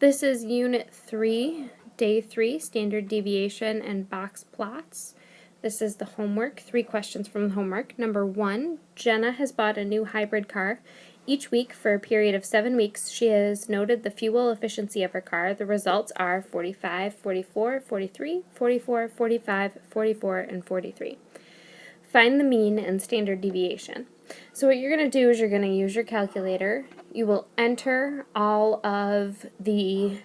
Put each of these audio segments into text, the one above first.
This is Unit 3, Day 3, Standard Deviation and Box Plots. This is the homework, 3 questions from the homework. Number 1, Jenna has bought a new hybrid car. Each week for a period of 7 weeks, she has noted the fuel efficiency of her car. The results are 45, 44, 43, 44, 45, 44, and 43. Find the mean and standard deviation. So what you're going to do is you're going to use your calculator. You will enter all of the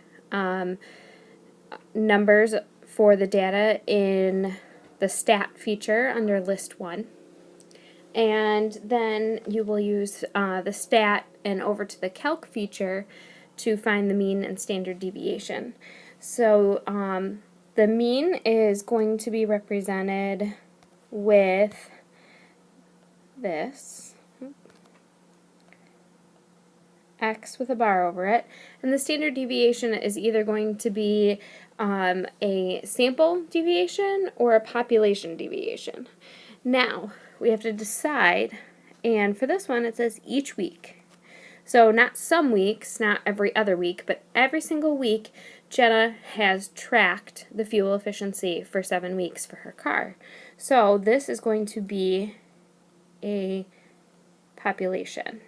numbers for the data in the stat feature under list 1. And then you will use the stat and over to the calc feature to find the mean and standard deviation. So the mean is going to be represented with this x with a bar over it, and the standard deviation is either going to be a sample deviation or a population deviation. Now we have to decide, and for this one it says each week. So not some weeks, not every other week, but every single week Jenna has tracked the fuel efficiency for 7 weeks for her car. So this is going to be a population.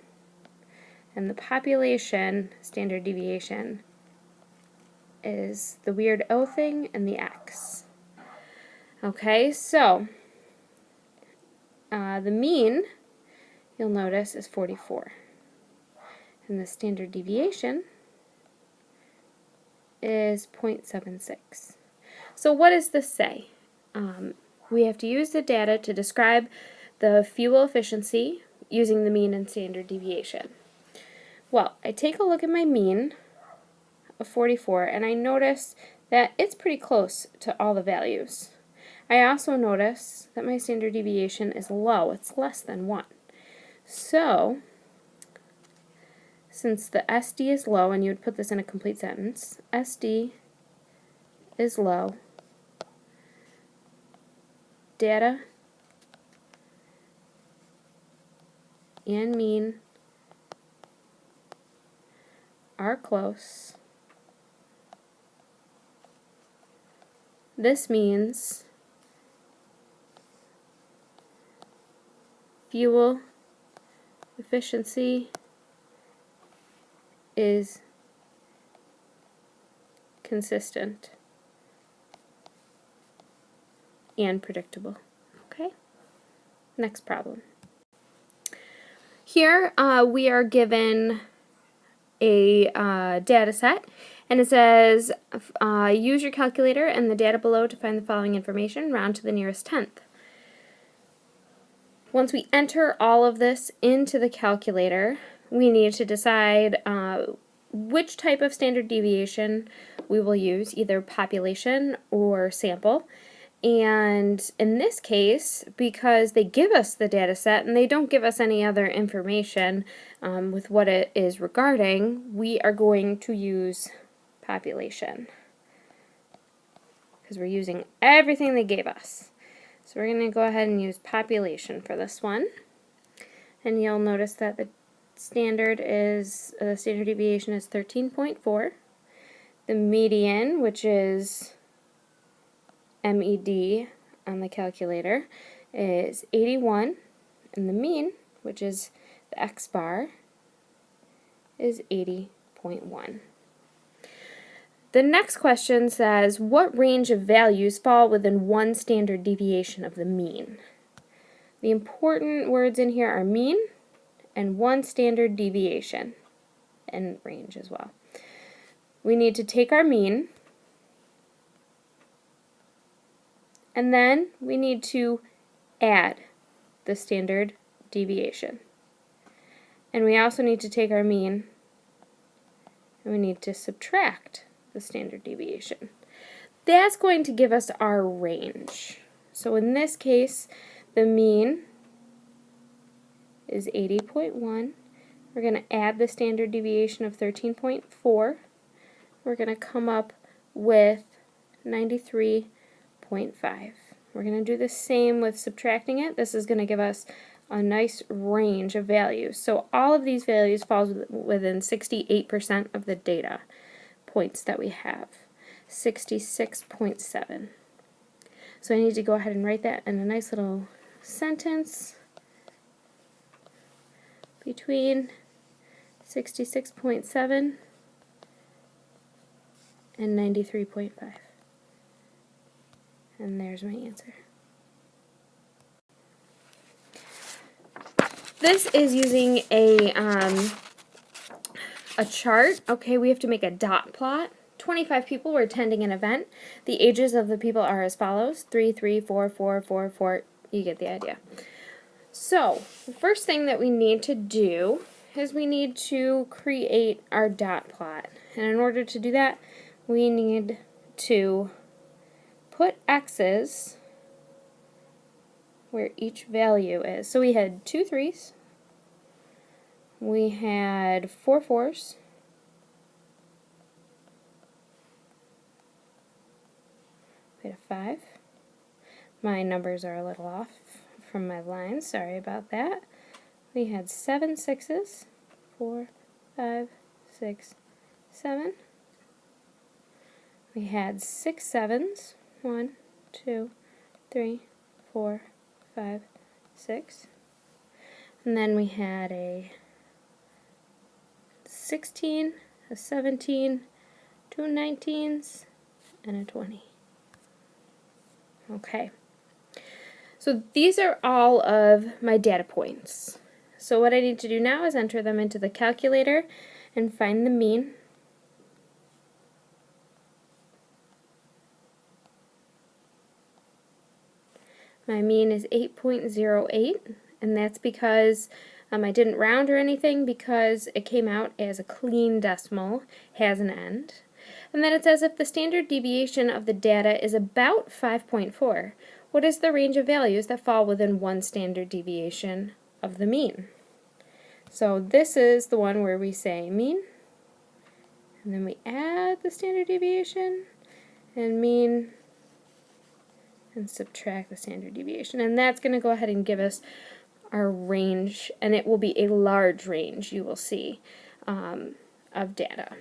And the population standard deviation is the weird O thing and the X. Okay, so the mean, you'll notice, is 44. And the standard deviation is 0.76. So what does this say? We have to use the data to describe the fuel efficiency using the mean and standard deviation. Well, I take a look at my mean of 44 and I notice that it's pretty close to all the values. I also notice that my standard deviation is low. It's less than 1. So, since the SD is low, and you would put this in a complete sentence, SD is low, data and mean are close. This means fuel efficiency is consistent and predictable. Okay? Next problem. Here we are given a data set, and it says use your calculator and the data below to find the following information, round to the nearest tenth. Once we enter all of this into the calculator, we need to decide which type of standard deviation we will use, either population or sample. And in this case, because they give us the data set and they don't give us any other information with what it is regarding, we are going to use population because we're using everything they gave us. So we're going to go ahead and use population for this one. And you'll notice that the standard deviation is 13.4. The median, which is MED on the calculator, is 81, and the mean, which is the X bar, is 80.1. The next question says, what range of values fall within one standard deviation of the mean? The important words in here are mean and one standard deviation, and range as well. We need to take our mean, and then we need to add the standard deviation. And we also need to take our mean and we need to subtract the standard deviation. That's going to give us our range. So in this case, the mean is 80.1. We're going to add the standard deviation of 13.4. We're going to come up with 93.5. We're going to do the same with subtracting it. This is going to give us a nice range of values. So all of these values falls within 68% of the data. points that we have, 66.7. So I need to go ahead and write that in a nice little sentence between 66.7 and 93.5. And there's my answer. This is using a chart. Okay, we have to make a dot plot. 25 people were attending an event. The ages of the people are as follows: 3, 3, 4, 4, 4, 4. You get the idea. So, the first thing that we need to do is we need to create our dot plot. And in order to do that, we need to put X's where each value is. So we had 2 3s, we had 4 4s, we had a 5. My numbers are a little off from my lines, sorry about that. We had 7 6s, 4, 5, 6, 7. We had 6 7s, 1, 2, 3, 4, 5, 6. And then we had a 16, a 17, 2 19s, and a 20. Okay. So these are all of my data points. So what I need to do now is enter them into the calculator and find the mean. My mean is 8.08, and that's because I didn't round or anything, because it came out as a clean decimal, has an end. And then it says if the standard deviation of the data is about 5.4, what is the range of values that fall within one standard deviation of the mean? So this is the one where we say mean, and then we add the standard deviation, and mean, and subtract the standard deviation. And that's going to go ahead and give us our range, and it will be a large range, you will see, of data.